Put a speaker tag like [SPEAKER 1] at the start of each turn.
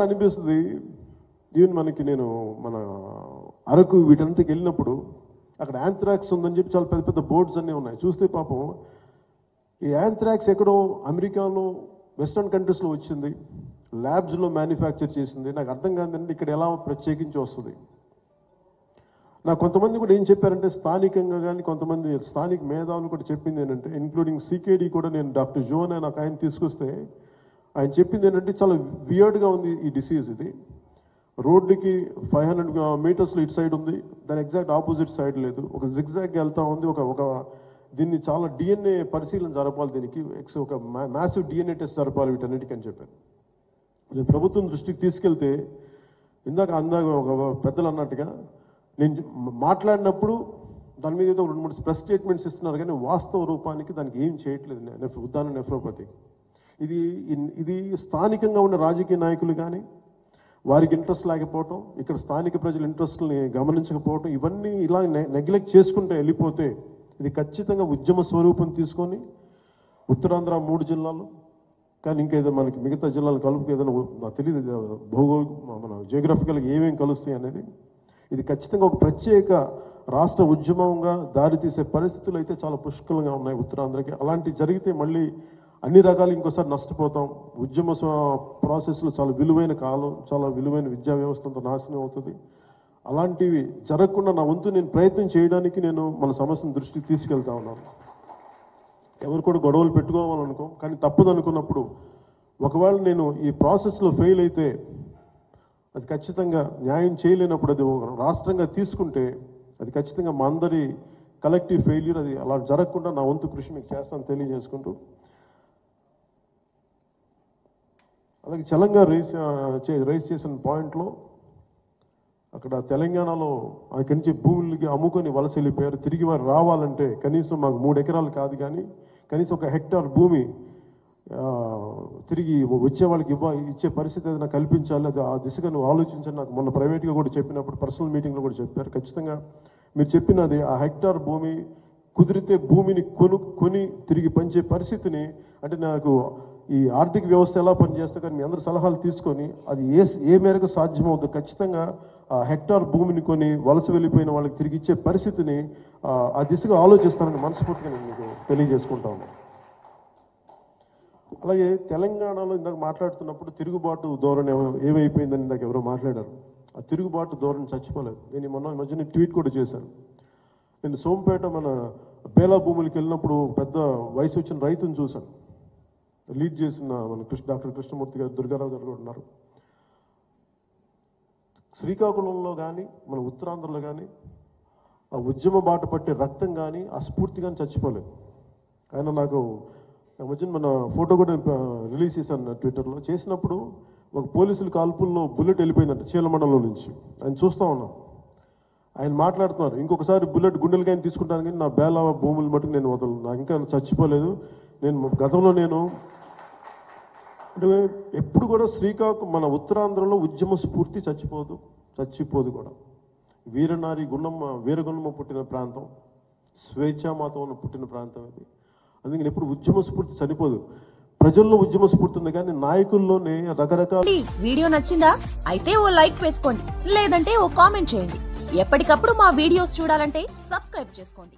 [SPEAKER 1] అనిపిస్తుంది. ఈవెన్ మనకి నేను మన అరకు వీటంతకి వెళ్ళినప్పుడు అక్కడ యాంథ్రాక్స్ ఉందని చెప్పి చాలా పెద్ద పెద్ద బోర్డ్స్ అన్నీ ఉన్నాయి. చూస్తే పాపం ఈ యాంథ్రాక్స్ ఎక్కడో అమెరికాలో వెస్ట్రన్ కంట్రీస్లో వచ్చింది, ల్యాబ్స్లో మ్యానుఫ్యాక్చర్ చేసింది. నాకు అర్థం కాదండి ఇక్కడ ఎలా ప్రత్యేకించి వస్తుంది. నాకు కొంతమంది కూడా ఏం చెప్పారంటే స్థానికంగా కానీ కొంతమంది స్థానిక మేధావులు కూడా చెప్పింది ఏంటంటే, ఇంక్లూడింగ్ సికేడి కూడా, నేను డాక్టర్ జోన్ నాకు ఆయన తీసుకొస్తే ఆయన చెప్పింది ఏంటంటే చాలా వియర్డ్గా ఉంది ఈ డిసీజ్. ఇది రోడ్డుకి 500 మీటర్స్లో ఇటు సైడ్ ఉంది, దాని ఎగ్జాక్ట్ ఆపోజిట్ సైడ్ లేదు, ఒక జిగ్జాగ్ వెళ్తూ ఉంది. ఒక దీన్ని చాలా డిఎన్ఏ పరిశీలన జరపాలి, దీనికి ఒక మ్యాసివ్ డిఎన్ఏ టెస్ట్ జరపాలి వీటన్నిటికీ అని చెప్పాను. నేను ప్రభుత్వం దృష్టికి తీసుకెళ్తే ఇందాక ఒక పెద్దలు అన్నట్టుగా నేను మాట్లాడినప్పుడు దాని మీద ఏదో 2-3 ప్రెస్ స్టేట్మెంట్స్ ఇస్తున్నారు, కానీ వాస్తవ రూపానికి దానికి ఏం చేయట్లేదు ఉద్దాన నెఫ్రోపతి. ఇది స్థానికంగా ఉన్న రాజకీయ నాయకులు కానీ వారికి ఇంట్రెస్ట్ లేకపోవటం, ఇక్కడ స్థానిక ప్రజల ఇంట్రెస్ట్ని గమనించకపోవటం, ఇవన్నీ ఇలా నెగ్లెక్ట్ చేసుకుంటే వెళ్ళిపోతే ఇది ఖచ్చితంగా ఉద్యమ స్వరూపం తీసుకొని ఉత్తరాంధ్ర 3 జిల్లాలు కానీ ఇంకేదో మనకి మిగతా జిల్లాలు కలుపుకు ఏదైనా నాకు తెలియదు మన జియోగ్రఫికల్గా ఏమేమి కలుస్తాయి అనేది. ఇది ఖచ్చితంగా ఒక ప్రత్యేక రాష్ట్ర ఉద్యమంగా దారితీసే పరిస్థితులు అయితే చాలా పుష్కలంగా ఉన్నాయి ఉత్తరాంధ్రకి. అలాంటివి జరిగితే మళ్ళీ అన్ని రకాలు ఇంకోసారి నష్టపోతాం. ఉద్యమ ప్రాసెస్లో చాలా విలువైన కాలం, చాలా విలువైన విద్యా వ్యవస్థ అంతా నాశనం అవుతుంది. అలాంటివి జరగకుండా నా వంతు నేను ప్రయత్నం చేయడానికి నేను మన సమస్యను దృష్టికి తీసుకెళ్తా ఉన్నాను. ఎవరు కూడా గొడవలు పెట్టుకోవాలనుకో, కానీ తప్పదు అనుకున్నప్పుడు ఒకవేళ నేను ఈ ప్రాసెస్లో ఫెయిల్ అయితే అది ఖచ్చితంగా న్యాయం చేయలేనప్పుడు అది రాష్ట్రంగా తీసుకుంటే అది ఖచ్చితంగా మా అందరి కలెక్టివ్ ఫెయిల్యూర్. అది అలా జరగకుండా నా వంతు కృషి మీకు చేస్తాను తెలియజేసుకుంటూ, అలాగే తెలంగాణ రైస్ చేసిన పాయింట్లో అక్కడ తెలంగాణలో అక్కడి నుంచి భూములకి అమ్ముకొని వలస వెళ్ళిపోయారు. తిరిగి వారు రావాలంటే కనీసం మాకు 3 ఎకరాలు కాదు కానీ కనీసం 1 హెక్టార్ భూమి తిరిగి వచ్చే వాళ్ళకి ఇచ్చే పరిస్థితి ఏదైనా కల్పించాలి. అది ఆ దిశగా నువ్వు ఆలోచించని నాకు మొన్న ప్రైవేట్గా కూడా చెప్పినప్పుడు పర్సనల్ మీటింగ్లో కూడా చెప్పారు. ఖచ్చితంగా మీరు చెప్పినది ఆ హెక్టార్ భూమి కుదిరితే భూమిని కొని తిరిగి పంచే పరిస్థితిని, అంటే నాకు ఈ ఆర్థిక వ్యవస్థ ఎలా పనిచేస్తా కానీ మీ అందరి సలహాలు తీసుకొని అది ఏ మేరకు సాధ్యమవుతుందో ఖచ్చితంగా ఆ హెక్టార్ భూమిని కొని వలస వెళ్ళిపోయిన వాళ్ళకి తిరిగి ఇచ్చే పరిస్థితిని ఆ దిశగా ఆలోచిస్తానని మనస్ఫూర్తిగా నేను మీకు తెలియజేసుకుంటా ఉన్నాను. అలాగే తెలంగాణలో ఇందాక మాట్లాడుతున్నప్పుడు తిరుగుబాటు ధోరణి ఏమైపోయిందని ఇందాక ఎవరో మాట్లాడారు. ఆ తిరుగుబాటు ధోరణి చచ్చిపోలేదు. నేను మొన్న మధ్యన ట్వీట్ కూడా చేశాను. నేను సోంపేట మన బేలా భూములకి వెళ్ళినప్పుడు పెద్ద వయసు వచ్చిన రైతుని చూశాను. లీడ్ చేసిన మన డాక్టర్ కృష్ణమూర్తి గారు, దుర్గారావు గారు కూడా ఉన్నారు. శ్రీకాకుళంలో కానీ మన ఉత్తరాంధ్రలో కానీ ఆ ఉద్యమ బాట పట్టే రక్తం కానీ ఆ స్ఫూర్తి కానీ చచ్చిపోలేదు. ఆయన నాకు మధ్యన మన ఫోటో కూడా రిలీజ్ చేశాను ట్విట్టర్లో. చేసినప్పుడు ఒక పోలీసుల కాల్పుల్లో బుల్లెట్ వెళ్ళిపోయిందంట చీలమండలం నుంచి. ఆయన చూస్తూ ఉన్నాం. ఆయన మాట్లాడుతున్నారు, ఇంకొకసారి బుల్లెట్ గుండెలకి ఆయన తీసుకుంటాను కానీ నా బేలా భూములు మటుకు నేను వదలను, నాకు ఇంకా చచ్చిపోలేదు. నేను గతంలో అంటే ఎప్పుడు కూడా మన ఉత్తరాంధ్రలో ఉద్యమ స్ఫూర్తి చచ్చిపోదు కూడా. వీరగుణమ్మ పుట్టిన ప్రాంతం, స్వేచ్ఛామాతం పుట్టిన ప్రాంతం ఇది. అందుకని ఎప్పుడు ఉద్యమ స్ఫూర్తి చనిపోదు. ప్రజల్లో ఉద్యమ స్ఫూర్తి ఉంది కానీ నాయకుల్లోనే రకరకాల.
[SPEAKER 2] వీడియో నచ్చిందా? అయితే ఓ లైక్ వేసుకోండి, లేదంటే ఓ కామెంట్ చేయండి. ఎప్పటికప్పుడు మా వీడియోస్ చూడాలంటే సబ్స్క్రైబ్ చేసుకోండి.